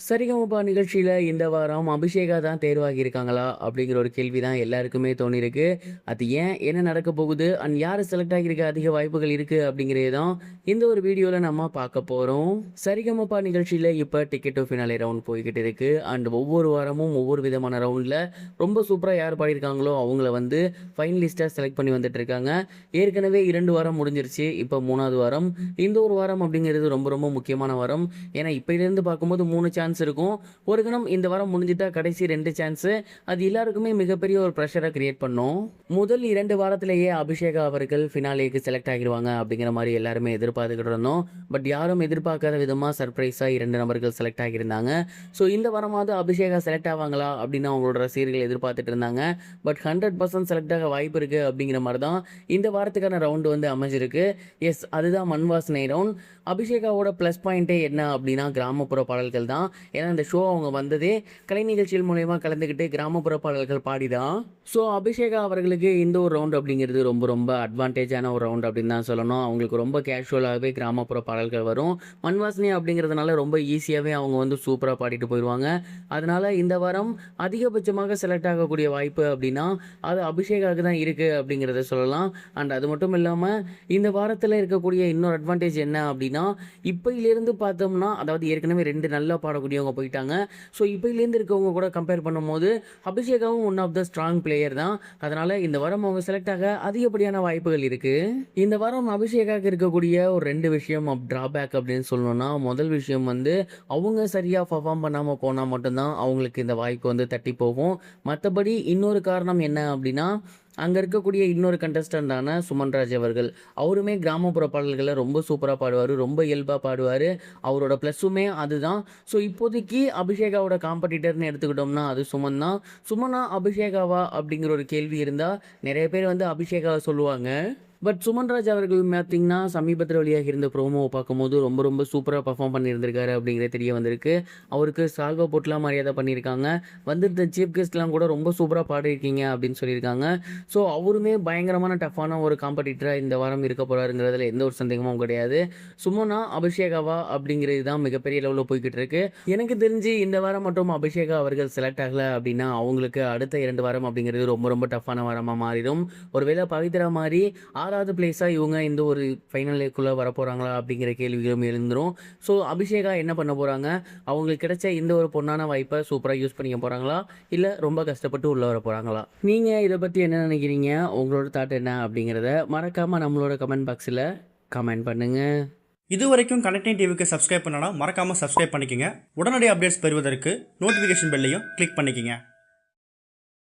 சரிகமபா நிகழ்ச்சியில இந்த வாரம் அபிஷேகா தான் தேர்வாகியிருக்காங்களா? அப்படிங்கிற ஒரு கேள்வி தான் எல்லாருக்குமே தோணியிருக்கு. அது ஏன்? என்ன நடக்கப் போகுது? அண்ட் யாரு செலக்ட் ஆகியிருக்க அதிக வாய்ப்புகள் இருக்கு? அப்படிங்கிறது தான் இந்த ஒரு வீடியோல நம்ம பார்க்க போறோம். சரிகமபா நிகழ்ச்சியில இப்ப டிக்கெட் டு ஃபினாலே ரவுண்ட் போய்க்கிட்டு இருக்கு. அண்ட் ஒவ்வொரு வாரமும் ஒவ்வொரு விதமான ரவுண்ட்ல ரொம்ப சூப்பரா யார் பாடியிருக்காங்களோ அவங்கள வந்து ஃபைனலிஸ்ட்டா செலக்ட் பண்ணி வந்துட்டு இருக்காங்க. ஏற்கனவே 2 வாரம் முடிஞ்சிருச்சு. இப்ப 3வது வாரம். இந்த ஒரு வாரம் அப்படிங்கிறது ரொம்ப ரொம்ப முக்கியமான வாரம். ஏன்னா இப்பயிலேருந்து பார்க்கும்போது 3 சான்ஸ் இருக்கும். ஒரு கணம் இந்த வாரம் முடிஞ்சிட்டா கடைசி 2 சான்ஸு. அது எல்லாருக்குமே மிகப்பெரிய ஒரு பிரஷர கிரியேட் பண்ணும். முதல் 2 வாரத்திலேயே அபிஷேகா அவர்கள் ஃபினாலேக்கு செலக்ட் ஆகிருவாங்க அப்படிங்கிற மாரி எல்லாருமே எதிர்பார்த்துக்கிட்டு இருந்தோம். பட் யாரும் எதிர்பார்க்காத விதமா சர்ப்ரைஸா 2 நபர்கள் செலக்ட் ஆகியிருந்தாங்க. ஸோ இந்த வாரமாவது அபிஷேகா செலக்ட் ஆவாங்களா அப்படின்னு அவங்களோட ரசிகர்கள் எதிர்பார்த்துட்டு இருந்தாங்க. பட் 100% செலக்ட் ஆக வாய்ப்பு இருக்கு அப்படிங்கிற மாரி தான் இந்த வாரத்துக்கான ரவுண்ட் வந்து அமைஞ்சிருக்கு. எஸ், அதுதான் மண் வாசனை ரவுண்ட். அபிஷேகாவோட ப்ளஸ் பாயிண்ட்டே என்ன அப்படின்னா கிராமப்புற பாடல்கள் தான். ஏன்னா இந்த ஷோ அவங்க வந்ததே கலை நிகழ்ச்சிகள் மூலயமா கலந்துக்கிட்டு கிராமப்புற பாடல்கள் பாடி தான். ஸோ அபிஷேகா அவர்களுக்கு இந்த ஒரு ரவுண்ட் அப்படிங்கிறது ரொம்ப ரொம்ப அட்வான்டேஜான ஒரு ரவுண்ட் அப்படின்னு தான் சொல்லணும். அவங்களுக்கு ரொம்ப கேஷுவலாகவே கிராமப்புற பாடல்கள் வரும். மண்வாசனி அப்படிங்கிறதுனால ரொம்ப ஈஸியாகவே அவங்க வந்து சூப்பராக பாடிட்டு போயிடுவாங்க. அதனால இந்த வாரம் அதிகபட்சமாக செலக்ட் ஆகக்கூடிய வாய்ப்பு அப்படின்னா அது அபிஷேகாவுக்கு தான் இருக்குது அப்படிங்கிறத சொல்லலாம். அண்ட் அது மட்டும் இல்லாமல் இந்த வாரத்தில் இருக்கக்கூடிய இன்னொரு அட்வான்டேஜ் என்ன அப்படின்னா இப்போயிலேருந்து பார்த்தோம்னா அதாவது ஏற்கனவே 2 நல்லா பாடக்கூடியவங்க போயிட்டாங்க. ஸோ இப்போயிலேருந்து இருக்கவங்க கூட கம்பேர் பண்ணும்போது அபிஷேகாவும் one of the strong player தான். அதனால் இந்த வாரம் அவங்க செலக்ட் ஆக அதிகப்படியான வாய்ப்புகள் இருக்குது. இந்த வாரம் அபிஷேகாவுக்கு இருக்கக்கூடிய ஒரு 2 விஷயம் ட்ராபேக் அப்படின்னு சொல்லணும்னா முதல் விஷயம் வந்து அவங்க சரியாக பர்ஃபார்ம் பண்ணாமல் போனால் மட்டும்தான் அவங்களுக்கு இந்த வாய்ப்பு வந்து தட்டி போகும். மற்றபடி இன்னொரு காரணம் என்ன அப்படின்னா அங்கே இருக்கக்கூடிய இன்னொரு கண்டஸ்டண்டான சுமன்ராஜ் அவர்கள். அவருமே கிராமப்புற பாடல்களை ரொம்ப சூப்பராக பாடுவார். ரொம்ப இயல்பாக பாடுவார். அவரோட ப்ளஸ்ஸுமே அதுதான். ஸோ இப்போதைக்கு அபிஷேகாவோட காம்படிட்டர்னு எடுத்துக்கிட்டோம்னா அது சுமன் தான். சுமனா அபிஷேகாவா அப்படிங்கிற ஒரு கேள்வி இருந்தால் நிறைய பேர் வந்து அபிஷேகாவை சொல்லுவாங்க. பட் சுமன்ராஜ் அவர்கள் பார்த்தீங்கன்னா சமீபத்தில் வெளியாக இருந்த ப்ரோமோவை பார்க்கும்போது ரொம்ப ரொம்ப சூப்பராக பர்ஃபார்ம் பண்ணியிருந்திருக்காரு அப்படிங்கிறது தெரிய வந்திருக்கு. அவருக்கு சால்வா போட்டுலாம் மரியாதை பண்ணியிருக்காங்க. வந்திருந்த சீஃப் கெஸ்ட்லாம் கூட ரொம்ப சூப்பராக பாடியிருக்கீங்க அப்படின்னு சொல்லியிருக்காங்க. ஸோ அவருமே பயங்கரமான டஃப்பான ஒரு காம்படிட்டராக இந்த வாரம் இருக்க போகிறாருங்கிறதுல எந்த ஒரு சந்தேகமும் கிடையாது. சுமனா அபிஷேகாவா அப்படிங்கிறது தான் மிகப்பெரிய லெவலில் போய்கிட்டு இருக்கு. எனக்கு தெரிஞ்சு இந்த வாரம் மட்டும் அபிஷேகா அவர்கள் செலக்ட் ஆகலை அப்படின்னா அவங்களுக்கு அடுத்த 2 வாரம் அப்படிங்கிறது ரொம்ப ரொம்ப டஃப்பான வாரமாக மாறிடும். ஒருவேளை பவித்ரா மாதிரி 6வது பிளேஸாக இவங்க இந்த ஒரு ஃபைனலுக்குள்ளே வரப்போகிறாங்களா அப்படிங்கிற கேள்விகளும் எழுந்துரும். ஸோ அபிஷேகா என்ன பண்ண போகிறாங்க? அவங்களுக்கு கிடைச்ச இந்த ஒரு பொன்னான வாய்ப்பை சூப்பராக யூஸ் பண்ணிக்க போகிறாங்களா? இல்லை ரொம்ப கஷ்டப்பட்டு உள்ளே வர போகிறாங்களா? நீங்கள் இதை பற்றி என்ன நினைக்கிறீங்க? உங்களோட தாட் என்ன அப்படிங்கிறத மறக்காமல் நம்மளோட கமெண்ட் பாக்ஸில் கமெண்ட் பண்ணுங்கள். இது வரைக்கும் கனெக்டிங் டிவிக்கு சப்ஸ்கிரைப் பண்ணனா மறக்காமல் சப்ஸ்கிரைப் பண்ணிக்கங்க. உடனடி அப்டேட்ஸ் பெறுவதற்கு நோட்டிஃபிகேஷன் பெல்லையும் கிளிக் பண்ணிக்கங்க.